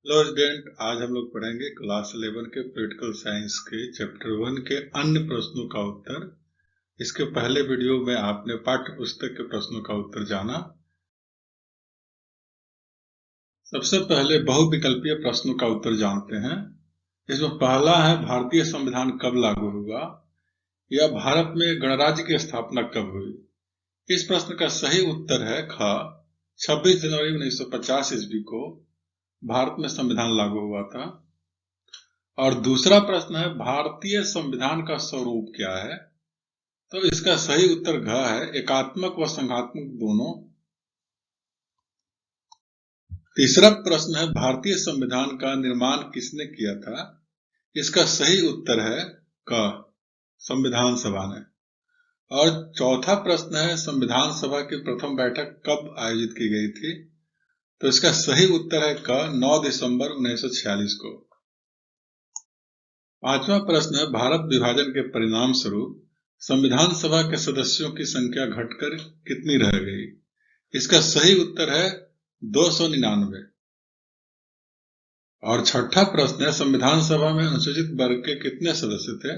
Hello student, आज हम लोग पढ़ेंगे क्लास 11 के पॉलिटिकल साइंस के चैप्टर 1 के अन्य प्रश्नों का उत्तर। इसके पहले वीडियो में आपने पाठ्य पुस्तक के प्रश्नों का उत्तर जाना। सबसे पहले बहुविकल्पीय प्रश्नों का उत्तर जानते हैं। इसमें पहला है, भारतीय संविधान कब लागू हुआ, या भारत में गणराज्य की स्थापना कब हुई। इस प्रश्न का सही उत्तर है ख 26 जनवरी 1950 ईस्वी को भारत में संविधान लागू हुआ था। और दूसरा प्रश्न है, भारतीय संविधान का स्वरूप क्या है। तो इसका सही उत्तर घ है, एकात्मक व संघात्मक दोनों। तीसरा प्रश्न है, भारतीय संविधान का निर्माण किसने किया था। इसका सही उत्तर है क, संविधान सभा ने। और चौथा प्रश्न है, संविधान सभा की प्रथम बैठक कब आयोजित की गई थी। तो इसका सही उत्तर है क, 9 दिसंबर 1946 को। पांचवा प्रश्न है, भारत विभाजन के परिणाम स्वरूप संविधान सभा के सदस्यों की संख्या घटकर कितनी रह गई। इसका सही उत्तर है 299। और छठा प्रश्न है, संविधान सभा में अनुसूचित वर्ग के कितने सदस्य थे।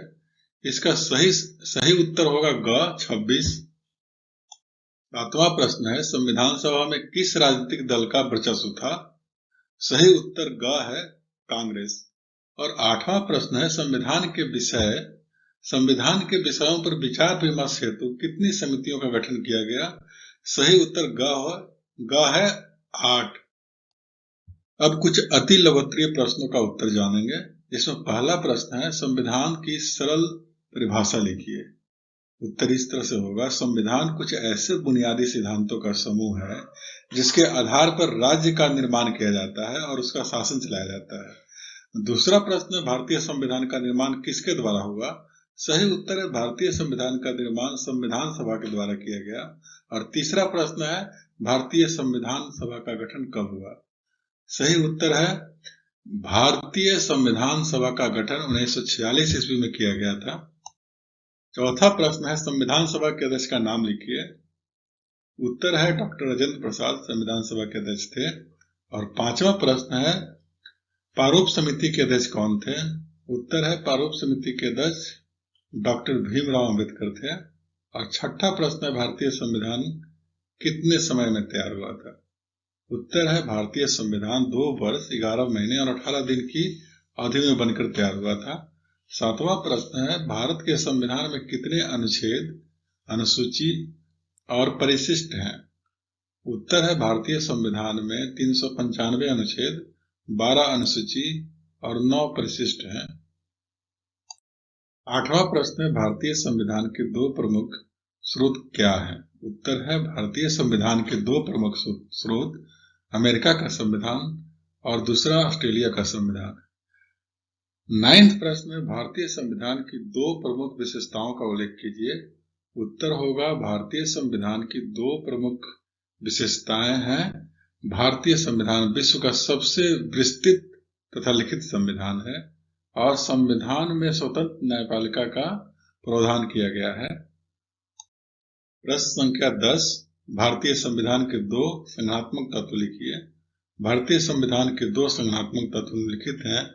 इसका सही उत्तर होगा ग, 26। सातवां प्रश्न है, संविधान सभा में किस राजनीतिक दल का वर्चस्व था। सही उत्तर ग है, कांग्रेस। और आठवां प्रश्न है, संविधान के विषयों पर विचार विमर्श हेतु कितनी समितियों का गठन किया गया। सही उत्तर ग है, 8। अब कुछ अति लोकप्रिय प्रश्नों का उत्तर जानेंगे। इसमें पहला प्रश्न है, संविधान की सरल परिभाषा लिखिए। उत्तर इस तरह से होगा, संविधान कुछ ऐसे बुनियादी सिद्धांतों का समूह है जिसके आधार पर राज्य का निर्माण किया जाता है और उसका शासन चलाया जाता है। दूसरा प्रश्न, भारतीय संविधान का निर्माण किसके द्वारा हुआ। सही उत्तर है, भारतीय संविधान का निर्माण संविधान सभा के द्वारा किया गया। और तीसरा प्रश्न है, भारतीय संविधान सभा का गठन कब हुआ। सही उत्तर है, भारतीय संविधान सभा का गठन 1946 ईस्वी में किया गया था। चौथा प्रश्न है, संविधान सभा के अध्यक्ष का नाम लिखिए। उत्तर है, डॉक्टर राजेंद्र प्रसाद संविधान सभा के अध्यक्ष थे। और पांचवा प्रश्न है, प्रारूप समिति के अध्यक्ष कौन थे। उत्तर है, प्रारूप समिति के अध्यक्ष डॉक्टर भीमराव अंबेडकर थे। और छठा प्रश्न है, भारतीय संविधान कितने समय में तैयार हुआ था। उत्तर है, भारतीय संविधान 2 वर्ष 11 महीने और 18 दिन की अवधि में बनकर तैयार हुआ था। सातवां प्रश्न है, भारत के संविधान में कितने अनुच्छेद, अनुसूची और परिशिष्ट हैं। उत्तर है, भारतीय संविधान में 395 अनुच्छेद, 12 अनुसूची और 9 परिशिष्ट हैं। आठवां प्रश्न है, भारतीय संविधान के 2 प्रमुख स्रोत क्या हैं। उत्तर है, भारतीय संविधान के 2 प्रमुख स्रोत अमेरिका का संविधान और दूसरा ऑस्ट्रेलिया का संविधान। 9वां प्रश्न में, भारतीय संविधान की 2 प्रमुख विशेषताओं का उल्लेख कीजिए। उत्तर होगा, भारतीय संविधान की 2 प्रमुख विशेषताएं हैं। भारतीय संविधान विश्व का सबसे विस्तृत तथा लिखित संविधान है और संविधान में स्वतंत्र न्यायपालिका का प्रावधान किया गया है। प्रश्न संख्या 10, भारतीय संविधान के 2 संज्ञानात्मक तत्व लिखिए। भारतीय संविधान के 2 संज्ञानात्मक तत्व निम्नलिखित हैं।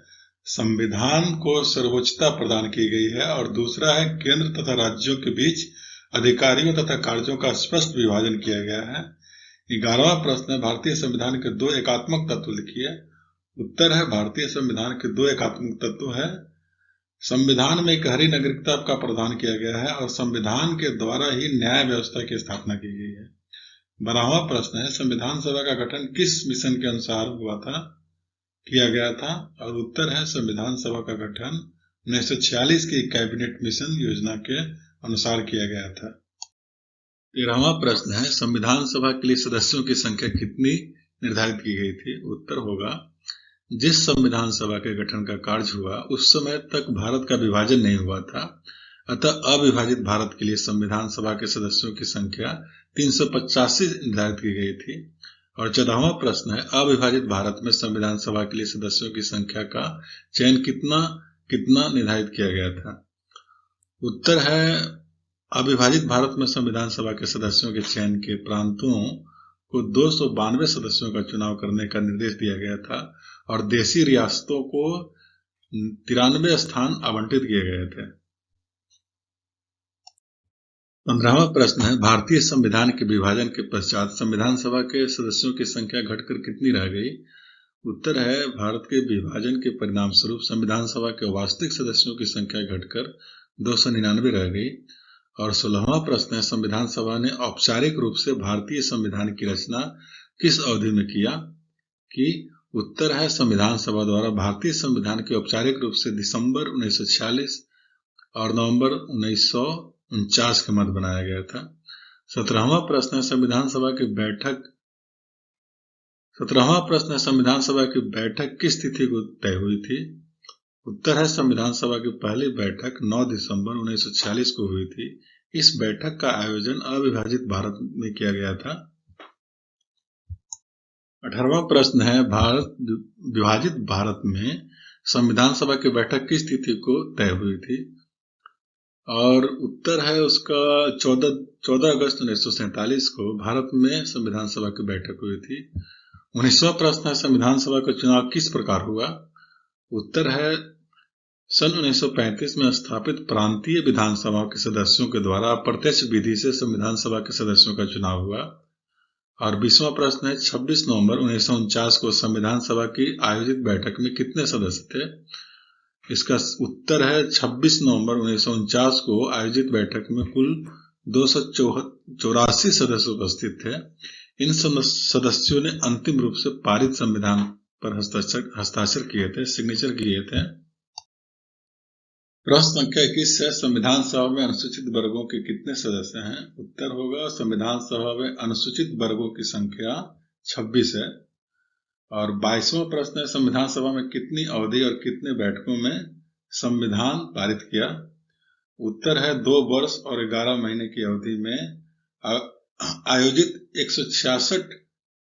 संविधान को सर्वोच्चता प्रदान की गई है और दूसरा है, केंद्र तथा राज्यों के बीच अधिकारियों तथा कार्यों का स्पष्ट विभाजन किया गया है। 11वां प्रश्न है, भारतीय संविधान के 2 एकात्मक तत्व लिखिए। उत्तर है, भारतीय संविधान के 2 एकात्मक तत्व है। संविधान में गहरी नागरिकता का प्रावधान किया गया है और संविधान के द्वारा ही न्याय व्यवस्था की स्थापना की गई है। 12वां प्रश्न है, संविधान सभा का गठन किस मिशन के अनुसार किया गया था। और उत्तर है, संविधान सभा का गठन 1946 की कैबिनेट मिशन योजना के अनुसार किया गया था। 13वां प्रश्न है, संविधान सभा के लिए सदस्यों की संख्या कितनी निर्धारित की गई थी। उत्तर होगा, जिस संविधान सभा के गठन का कार्य हुआ उस समय तक भारत का विभाजन नहीं हुआ था, अतः अविभाजित भारत के लिए संविधान सभा के सदस्यों की संख्या 385 निर्धारित की गई थी। और 14वां प्रश्न है, अविभाजित भारत में संविधान सभा के लिए सदस्यों की संख्या का चयन कितना निर्धारित किया गया था। उत्तर है, अविभाजित भारत में संविधान सभा के सदस्यों के चयन के प्रांतों को 292 सदस्यों का चुनाव करने का निर्देश दिया गया था और देशी रियासतों को 93 स्थान आवंटित किए गए थे। 15वां प्रश्न है, भारतीय संविधान के विभाजन के पश्चात संविधान सभा के सदस्यों की संख्या घटकर कितनी रह गई? उत्तर है, भारत के विभाजन के परिणाम स्वरूप संविधान सभा के वास्तविक सदस्यों की संख्या घटकर 299 रह गई। और 16वां प्रश्न है, संविधान सभा ने औपचारिक रूप से भारतीय संविधान की रचना किस अवधि में किया? कि उत्तर है, संविधान सभा द्वारा भारतीय संविधान के औपचारिक रूप से दिसंबर 1946 और नवंबर 1949 के मध्य बनाया गया था। 17वां प्रश्न है, संविधान सभा की बैठक किस तिथि को तय हुई थी? उत्तर है, संविधान सभा की पहली बैठक 9 दिसंबर 1946 को हुई थी। इस बैठक का आयोजन अविभाजित भारत में किया गया था। 18वां प्रश्न है, विभाजित भारत में संविधान सभा की बैठक किस तिथि को तय हुई थी? और उत्तर है उसका 14 अगस्त 1947 को भारत में संविधान सभा की बैठक हुई थी। 19वां प्रश्न है, संविधान सभा का चुनाव किस प्रकार हुआ? उत्तर है, सन 1935 में स्थापित प्रांतीय विधानसभाओं के सदस्यों के द्वारा अप्रत्यक्ष विधि से संविधान सभा के सदस्यों का चुनाव हुआ। और 20वां प्रश्न है, 26 नवंबर 1949 को संविधान सभा की आयोजित बैठक में कितने सदस्य थे? इसका उत्तर है, 26 नवंबर 1949 को आयोजित बैठक में कुल 284 सदस्य उपस्थित थे। इन सदस्यों ने अंतिम रूप से पारित संविधान पर हस्ताक्षर किए थे, सिग्नेचर किए थे। प्रश्न संख्या 21 है, संविधान सभा में अनुसूचित वर्गों के कितने सदस्य हैं? उत्तर होगा, संविधान सभा में अनुसूचित वर्गों की संख्या 26 है। और 22वां प्रश्न है, संविधान सभा में कितनी अवधि और कितने बैठकों में संविधान पारित किया? उत्तर है, 2 वर्ष और 11 महीने की अवधि में आयोजित 166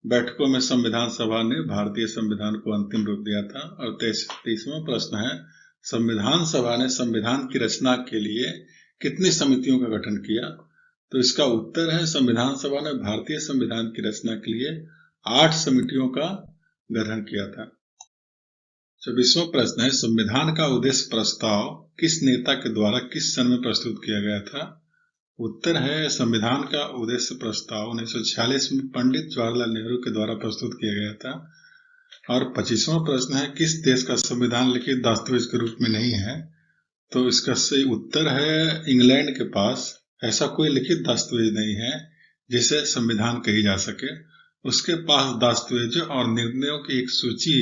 बैठकों में संविधान सभा ने भारतीय संविधान को अंतिम रूप दिया था। और 23वां प्रश्न है, संविधान सभा ने संविधान की रचना के लिए कितनी समितियों का गठन किया? तो इसका उत्तर है, संविधान सभा ने भारतीय संविधान की रचना के लिए 8 समितियों का गठन किया था। 24वां प्रश्न है, संविधान का उद्देश्य प्रस्ताव किस नेता के द्वारा किस सन में प्रस्तुत किया गया था? उत्तर है, संविधान का उद्देश्य प्रस्ताव 1946 में पंडित जवाहरलाल नेहरू के द्वारा प्रस्तुत किया गया था। और 25वां प्रश्न है, किस देश का संविधान लिखित दस्तावेज के रूप में नहीं है? तो इसका सही उत्तर है, इंग्लैंड के पास ऐसा कोई लिखित दस्तावेज नहीं है जिसे संविधान कही जा सके। उसके पास दस्तावेजों और निर्णयों की एक सूची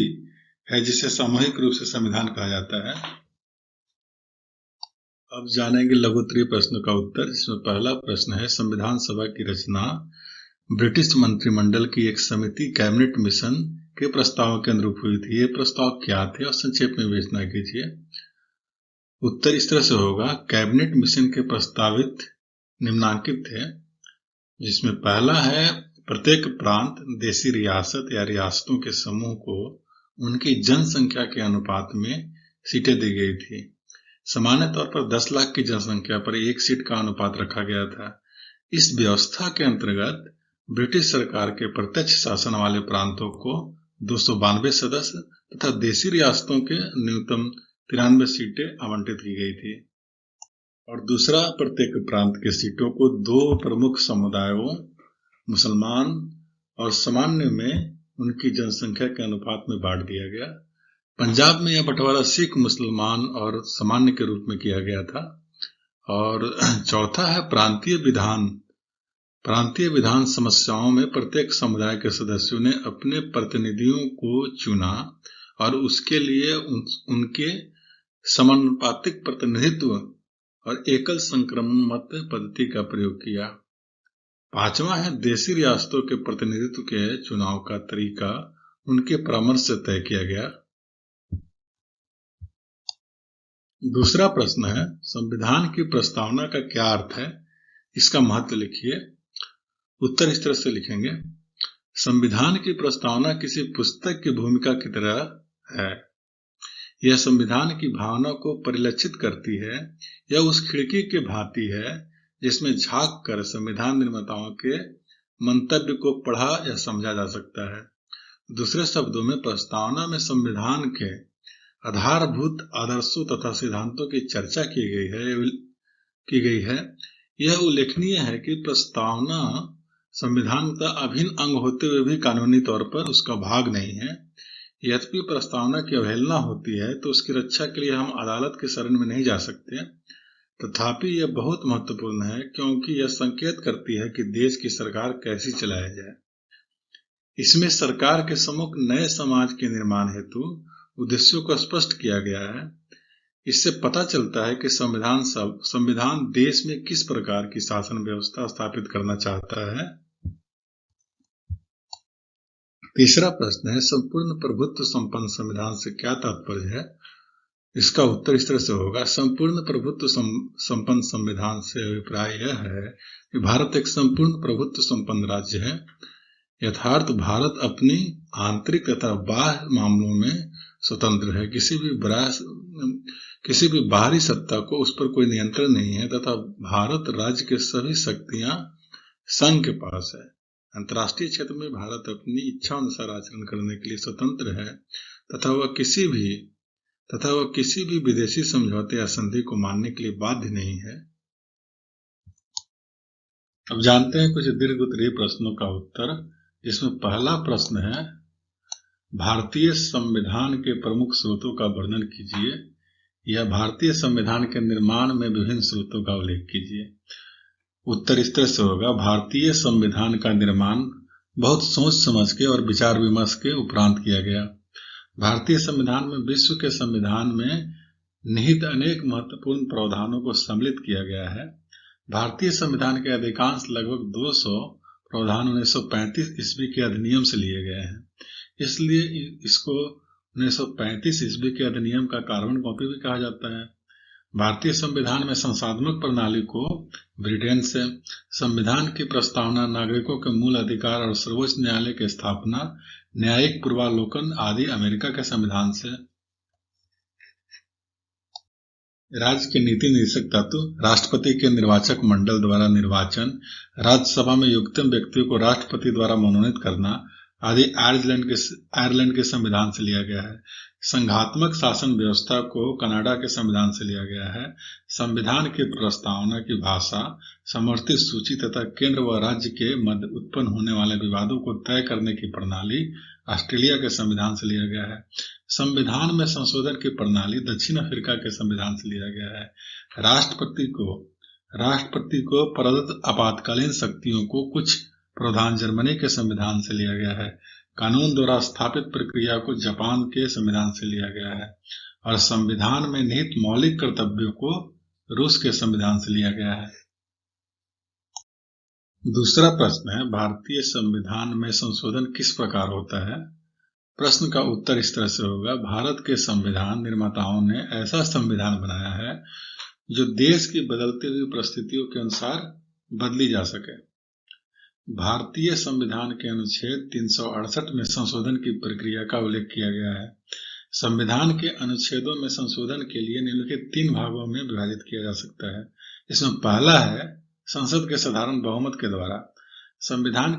है जिसे सामूहिक रूप से संविधान कहा जाता है। अब जानेंगे लघु उत्तरीय प्रश्नों का उत्तर, जिसमें पहला प्रश्न है, संविधान सभा की रचना ब्रिटिश मंत्रिमंडल की एक समिति कैबिनेट मिशन के प्रस्तावों के अनुरूप हुई थी। ये प्रस्ताव क्या थे और संक्षेप में विवेचना कीजिए। उत्तर इस तरह से होगा, कैबिनेट मिशन के प्रस्तावित निम्नांकित थे, जिसमें पहला है, प्रत्येक प्रांत, देशी रियासत या रियासतों के समूह को उनकी जनसंख्या के अनुपात में सीटें दी गई थी। सामान्य तौर पर 10 लाख की जनसंख्या पर 1 सीट का अनुपात रखा गया था। इस व्यवस्था के अंतर्गत ब्रिटिश सरकार के प्रत्यक्ष शासन वाले प्रांतों को 292 सदस्य तथा देशी रियासतों के न्यूनतम 93 सीटें आवंटित की गई थी। और दूसरा, प्रत्येक प्रांत के सीटों को 2 प्रमुख समुदायों, मुसलमान और सामान्य में उनकी जनसंख्या के अनुपात में बांट दिया गया। पंजाब में यह बंटवारा सिख, मुसलमान और सामान्य के रूप में किया गया था। और चौथा है, प्रांतीय विधान समस्याओं में प्रत्येक समुदाय के सदस्यों ने अपने प्रतिनिधियों को चुना और उसके लिए उनके समानुपातिक प्रतिनिधित्व और एकल संक्रमण मत पद्धति का प्रयोग किया। 5वां है, देशी रियासतों के प्रतिनिधित्व के चुनाव का तरीका उनके परामर्श से तय किया गया। दूसरा प्रश्न है, संविधान की प्रस्तावना का क्या अर्थ है? इसका महत्व लिखिए। उत्तर इस तरह से लिखेंगे, संविधान की प्रस्तावना किसी पुस्तक की भूमिका की तरह है। यह संविधान की भावना को परिलक्षित करती है। यह उस खिड़की के भांति है जिसमें झांक कर संविधान निर्माताओं के मंतव्य को पढ़ा या समझा जा सकता है। दूसरे शब्दों में, प्रस्तावना में संविधान के आधारभूत आदर्शों तथा सिद्धांतों की चर्चा की गई है। यह उल्लेखनीय है कि प्रस्तावना संविधान का अभिन्न अंग होते हुए भी कानूनी तौर पर उसका भाग नहीं है। यद्यपि प्रस्तावना की अवहेलना होती है तो उसकी रक्षा के लिए हम अदालत की शरण में नहीं जा सकते। तथापि यह बहुत महत्वपूर्ण है क्योंकि यह संकेत करती है कि देश की सरकार कैसी चलाया जाए। इसमें सरकार के सम्मुख नए समाज के निर्माण हेतु उद्देश्यों को स्पष्ट किया गया है। इससे पता चलता है कि संविधान देश में किस प्रकार की शासन व्यवस्था स्थापित करना चाहता है। तीसरा प्रश्न है, संपूर्ण प्रभुत्व संपन्न संविधान से क्या तात्पर्य है? इसका उत्तर इस तरह से होगा, संपूर्ण प्रभुत्व संपन्न संविधान से अभिप्राय यह है कि भारत एक संपूर्ण प्रभुत्व संपन्न राज्य है। यथार्थ भारत अपनी आंतरिक तथा बाह्य मामलों में स्वतंत्र है। किसी भी बाहरी सत्ता को उस पर कोई नियंत्रण नहीं है तथा भारत राज्य के सभी शक्तियां संघ के पास है। अंतर्राष्ट्रीय क्षेत्र में भारत अपनी इच्छा अनुसार आचरण करने के लिए स्वतंत्र है तथा वह किसी भी विदेशी समझौते या संधि को मानने के लिए बाध्य नहीं है। अब जानते हैं कुछ दीर्घ उत्तरीय प्रश्नों का उत्तर। इसमें पहला प्रश्न है, भारतीय संविधान के प्रमुख स्रोतों का वर्णन कीजिए या भारतीय संविधान के निर्माण में विभिन्न स्रोतों का उल्लेख कीजिए। उत्तर इस तरह से होगा, भारतीय संविधान का निर्माण बहुत सोच समझ के और विचार विमर्श के उपरांत किया गया। भारतीय संविधान में विश्व के संविधान में निहित अनेक महत्वपूर्ण प्रावधानों को सम्मिलित किया गया है। भारतीय संविधान के अधिकांश लगभग 200 प्रावधान 1935 ईस्वी के अधिनियम से लिए गए हैं। इसलिए इसको 1935 ईस्वी के अधिनियम का कार्बन कॉपी भी कहा जाता है। भारतीय संविधान में संसाधनक प्रणाली को ब्रिटेन से, संविधान की प्रस्तावना, नागरिकों के मूल अधिकार और सर्वोच्च न्यायालय की स्थापना, न्यायिक पूर्वावलोकन आदि अमेरिका के संविधान से। राज्य के नीति निर्देशक तत्व, राष्ट्रपति के निर्वाचक मंडल द्वारा निर्वाचन, राज्यसभा में योग्यतम व्यक्तियों को राष्ट्रपति द्वारा मनोनीत करना आदि आयरलैंड के संविधान से लिया गया है। संघात्मक शासन व्यवस्था को कनाडा के संविधान से लिया गया है। संविधान की प्रस्तावना की भाषा, समर्थित सूची तथा केंद्र व राज्य के मध्य उत्पन्न होने वाले विवादों को तय करने की प्रणाली ऑस्ट्रेलिया के संविधान से लिया गया है। संविधान में संशोधन की प्रणाली दक्षिण अफ्रीका के संविधान से लिया गया है। राष्ट्रपति को प्रदत्त आपातकालीन शक्तियों को कुछ प्रावधान जर्मनी के संविधान से लिया गया है। कानून द्वारा स्थापित प्रक्रिया को जापान के संविधान से लिया गया है और संविधान में निहित मौलिक कर्तव्यों को रूस के संविधान से लिया गया है। दूसरा प्रश्न है, भारतीय संविधान में संशोधन किस प्रकार होता है? प्रश्न का उत्तर इस तरह से होगा, भारत के संविधान निर्माताओं ने ऐसा संविधान बनाया है जो देश की बदलती हुई परिस्थितियों के अनुसार बदली जा सके। भारतीय संविधान के अनुच्छेद 368 में संशोधन की प्रक्रिया का उल्लेख किया गया है। संविधान के अनुच्छेदों में संशोधन के लिए निम्नलिखित 3 भागों में विभाजित किया जा सकता है। इसमें पहला है संसद के साधारण बहुमत के द्वारा। संविधान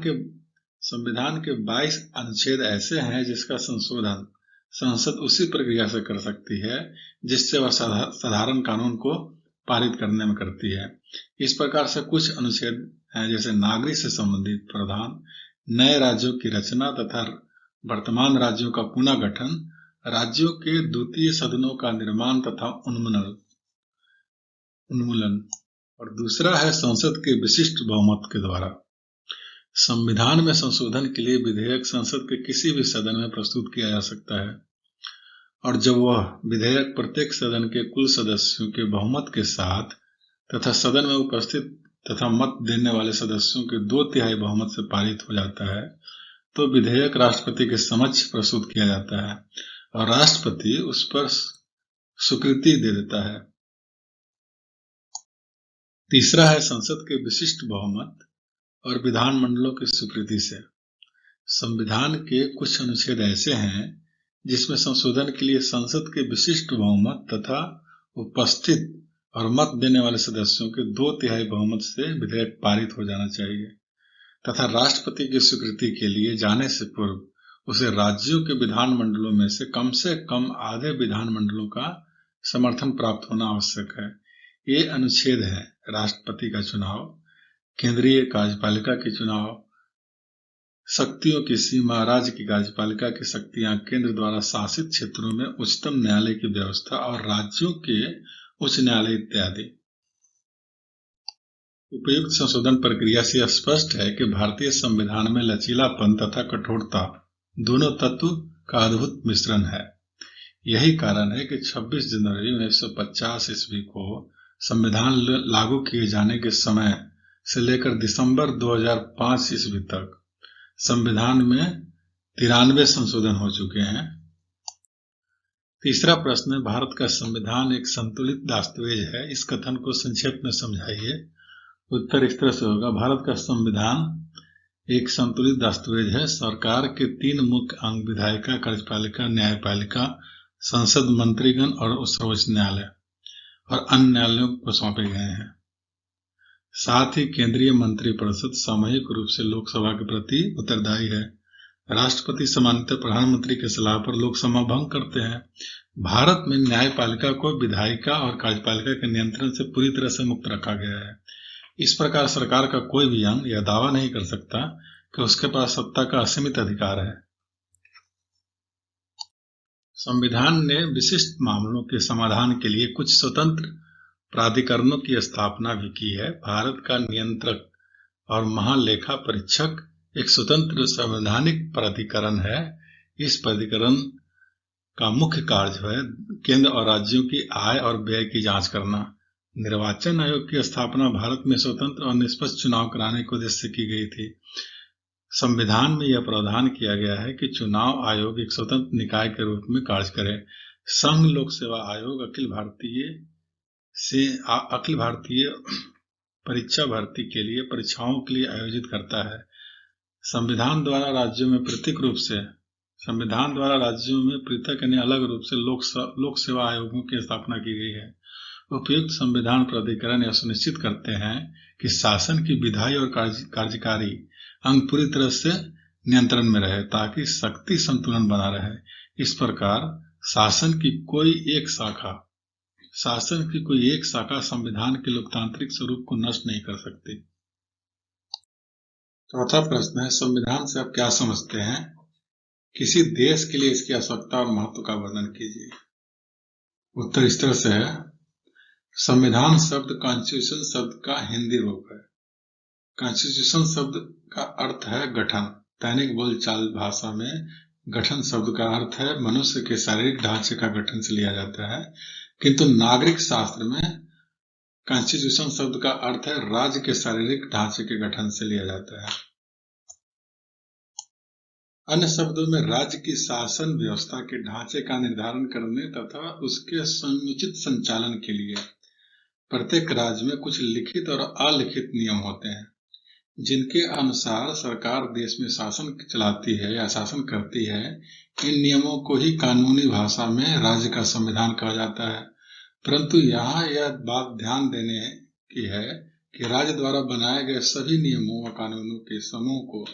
के 22 अनुच्छेद ऐसे हैं जिसका संशोधन संसद उसी प्रक्रिया से कर सकती है जिससे वह साधारण कानून को पारित करने में करती है। इस प्रकार से कुछ अनुच्छेद हैं जैसे नागरिक से संबंधित प्रावधान, नए राज्यों की रचना तथा वर्तमान राज्यों का पुनः गठन, राज्यों के द्वितीय सदनों का निर्माण तथा उन्मूलन। और दूसरा है संसद के विशिष्ट बहुमत के द्वारा। संविधान में संशोधन के लिए विधेयक संसद के किसी भी सदन में प्रस्तुत किया जा सकता है और जब वह विधेयक प्रत्येक सदन के कुल सदस्यों के बहुमत के साथ तथा सदन में उपस्थित तथा मत देने वाले सदस्यों के 2/3 बहुमत से पारित हो जाता है तो विधेयक राष्ट्रपति के समक्ष प्रस्तुत किया जाता है और राष्ट्रपति उस पर स्वीकृति दे देता है। तीसरा है संसद के विशिष्ट बहुमत और विधानमंडलों की स्वीकृति से। संविधान के कुछ अनुच्छेद ऐसे हैं जिसमें संशोधन के लिए संसद के विशिष्ट बहुमत तथा उपस्थित और मत देने वाले सदस्यों के 2/3 बहुमत से विधेयक पारित हो जाना चाहिए तथा राष्ट्रपति की स्वीकृति के लिए जाने से पूर्व उसे राज्यों के विधानमंडलों में से कम आधे विधानमंडलों का समर्थन प्राप्त होना आवश्यक है। ये अनुच्छेद है राष्ट्रपति का चुनाव, केंद्रीय कार्यपालिका के चुनाव, शक्तियों की सीमा, राज्य की कार्यपालिका की शक्तियां, केंद्र द्वारा शासित क्षेत्रों में उच्चतम न्यायालय की व्यवस्था और राज्यों के उच्च न्यायालय इत्यादि। उपयुक्त संशोधन प्रक्रिया से स्पष्ट है कि भारतीय संविधान में लचीलापन तथा कठोरता दोनों तत्व का अद्भुत मिश्रण है। यही कारण है कि 26 जनवरी 1950 ईस्वी को संविधान लागू किए जाने के समय से लेकर दिसंबर 2005 ईस्वी तक संविधान में 93 संशोधन हो चुके हैं। तीसरा प्रश्न है, भारत का संविधान एक संतुलित दस्तावेज है, इस कथन को संक्षेप में समझाइए। उत्तर इस तरह से होगा, भारत का संविधान एक संतुलित दस्तावेज है। सरकार के 3 मुख्य अंग विधायिका, कार्यपालिका, न्यायपालिका, संसद, मंत्रीगण और सर्वोच्च न्यायालय और अन्य न्यायालयों को सौंपे गए हैं। साथ ही केंद्रीय मंत्रिपरिषद सामूहिक रूप से लोकसभा के प्रति उत्तरदायी है। राष्ट्रपति सामान्यतः प्रधानमंत्री की सलाह पर लोकसभा भंग करते हैं। भारत में न्यायपालिका को विधायिका और कार्यपालिका के नियंत्रण से पूरी तरह से मुक्त रखा गया है। इस प्रकार सरकार का कोई भी अंग यह दावा नहीं कर सकता कि उसके पास सत्ता का असीमित अधिकार है। संविधान ने विशिष्ट मामलों के समाधान के लिए कुछ स्वतंत्र प्राधिकरणों की स्थापना भी की है। भारत का नियंत्रक और महालेखा परीक्षक एक स्वतंत्र संवैधानिक प्राधिकरण है। इस प्राधिकरण का मुख्य कार्य है केंद्र और राज्यों की आय और व्यय की जांच करना। निर्वाचन आयोग की स्थापना भारत में स्वतंत्र और निष्पक्ष चुनाव कराने के उद्देश्य से की गई थी। संविधान में यह प्रावधान किया गया है कि चुनाव आयोग एक स्वतंत्र निकाय के रूप में कार्य करे। संघ लोक सेवा आयोग अखिल भारतीय परीक्षा भर्ती के लिए परीक्षाओं के लिए आयोजित करता है। संविधान द्वारा राज्यों में पृथक यानी अलग रूप से लोक सेवा आयोगों की स्थापना की गई है। उपयुक्त संविधान प्राधिकरण यह सुनिश्चित करते हैं कि शासन की विधायी और कार्यकारी अंग पूरी तरह से नियंत्रण में रहे ताकि शक्ति संतुलन बना रहे। इस प्रकार शासन की कोई एक शाखा संविधान के लोकतांत्रिक स्वरूप को नष्ट नहीं कर सकती। चौथा प्रश्न है, संविधान से आप क्या समझते हैं? किसी देश के लिए इसकी आवश्यकता और महत्व का वर्णन कीजिए। उत्तर इस तरह से है, संविधान शब्द कॉन्स्टिट्यूशन शब्द का हिंदी रूप है। कॉन्स्टिट्यूशन शब्द का अर्थ है गठन। दैनिक बोलचाल भाषा में गठन शब्द का अर्थ है मनुष्य के शारीरिक ढांचे का गठन से लिया जाता है, किंतु नागरिक शास्त्र में कॉन्स्टिट्यूशन शब्द का अर्थ है राज्य के शारीरिक ढांचे के गठन से लिया जाता है। अन्य शब्दों में राज्य की शासन व्यवस्था के ढांचे का निर्धारण करने तथा उसके समुचित संचालन के लिए प्रत्येक राज्य में कुछ लिखित और अलिखित नियम होते हैं, जिनके अनुसार सरकार देश में शासन चलाती है या शासन करती है। इन नियमों को ही कानूनी भाषा में राज्य का संविधान कहा जाता है। परंतु यहाँ यह बात ध्यान देने की है कि राज्य द्वारा बनाए गए सभी नियमों व कानूनों के समूह को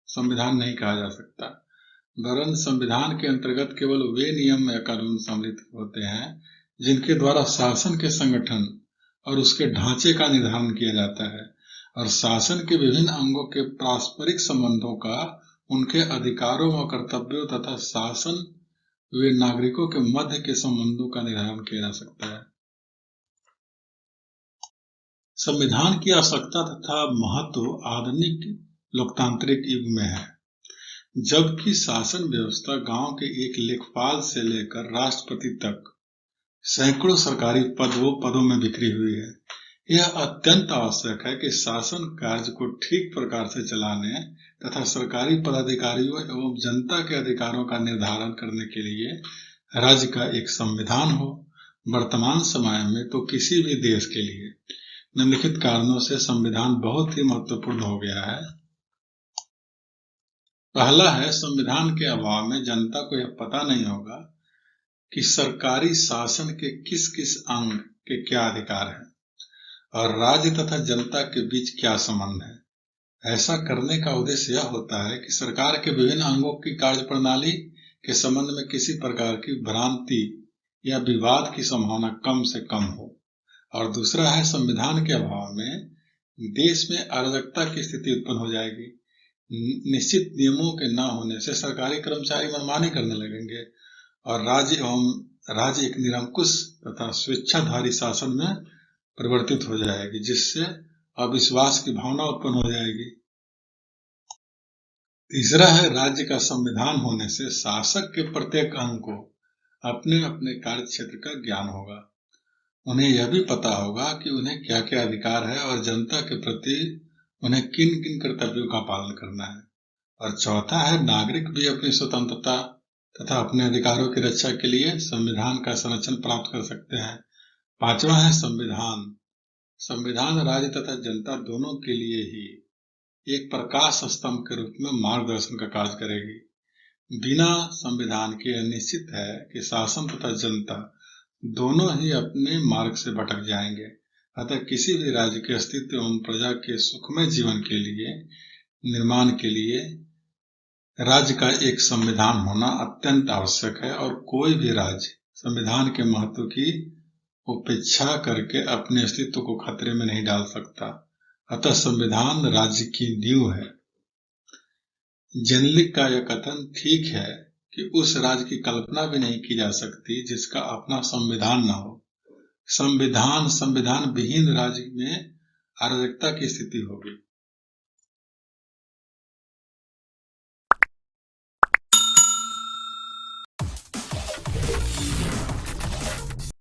संविधान नहीं कहा जा सकता, वरन संविधान के अंतर्गत केवल वे नियम या कानून सम्मिलित होते हैं जिनके द्वारा शासन के संगठन और उसके ढांचे का निर्धारण किया जाता है और शासन के विभिन्न अंगों के पारस्परिक संबंधों का, उनके अधिकारों व कर्तव्यों तथा शासन वे नागरिकों के मध्य के संबंधों का निर्धारण किया जा सकता है। संविधान की आवश्यकता तथा महत्व आधुनिक लोकतांत्रिक युग में है, जबकि शासन व्यवस्था गांव के एक लेखपाल से लेकर राष्ट्रपति तक सैकड़ों सरकारी पदों में बिखरी हुई है। यह अत्यंत आवश्यक है कि शासन कार्य को ठीक प्रकार से चलाने तथा सरकारी पदाधिकारियों एवं जनता के अधिकारों का निर्धारण करने के लिए राज्य का एक संविधान हो। वर्तमान समय में तो किसी भी देश के लिए निम्नलिखित कारणों से संविधान बहुत ही महत्वपूर्ण हो गया है। पहला है, संविधान के अभाव में जनता को यह पता नहीं होगा कि सरकारी शासन के किस किस अंग के क्या अधिकार हैं और राज्य तथा जनता के बीच क्या संबंध है। ऐसा करने का उद्देश्य यह होता है कि सरकार के विभिन्न अंगों की कार्यप्रणाली के संबंध में किसी प्रकार की भ्रांति या विवाद की संभावना कम से कम हो। और दूसरा है, संविधान के अभाव में देश में अराजकता की स्थिति उत्पन्न हो जाएगी। निश्चित नियमों के न होने से सरकारी कर्मचारी मनमानी करने लगेंगे और राज्य एक निरंकुश तथा स्वेच्छाधारी शासन में परिवर्तित हो जाएगी, जिससे अविश्वास की भावना उत्पन्न हो जाएगी। तीसरा है, राज्य का संविधान होने से शासक के प्रत्येक अंग को अपने अपने कार्य क्षेत्र का ज्ञान होगा। उन्हें यह भी पता होगा कि उन्हें क्या क्या अधिकार है और जनता के प्रति उन्हें किन किन कर्तव्यों का पालन करना है। और चौथा है, नागरिक भी अपनी स्वतंत्रता तथा अपने अधिकारों की रक्षा के लिए संविधान का संरक्षण प्राप्त कर सकते हैं। पांचवा है, संविधान राज्य तथा जनता दोनों के लिए ही एक प्रकाश स्तंभ के रूप में मार्गदर्शन का कार्य करेगी। बिना संविधान के यह निश्चित है कि शासन तथा जनता दोनों ही अपने मार्ग से भटक जाएंगे। अतः किसी भी राज्य के अस्तित्व एवं प्रजा के सुखमय जीवन के लिए निर्माण के लिए राज्य का एक संविधान होना अत्यंत आवश्यक है और कोई भी राज्य संविधान के महत्व की उपेक्षा करके अपने अस्तित्व को खतरे में नहीं डाल सकता। अतः संविधान राज्य की नींव है। जेनलिक का यह कथन ठीक है कि उस राज्य की कल्पना भी नहीं की जा सकती जिसका अपना संविधान न हो। संविधान विहीन राज्य में अराजकता की स्थिति होगी।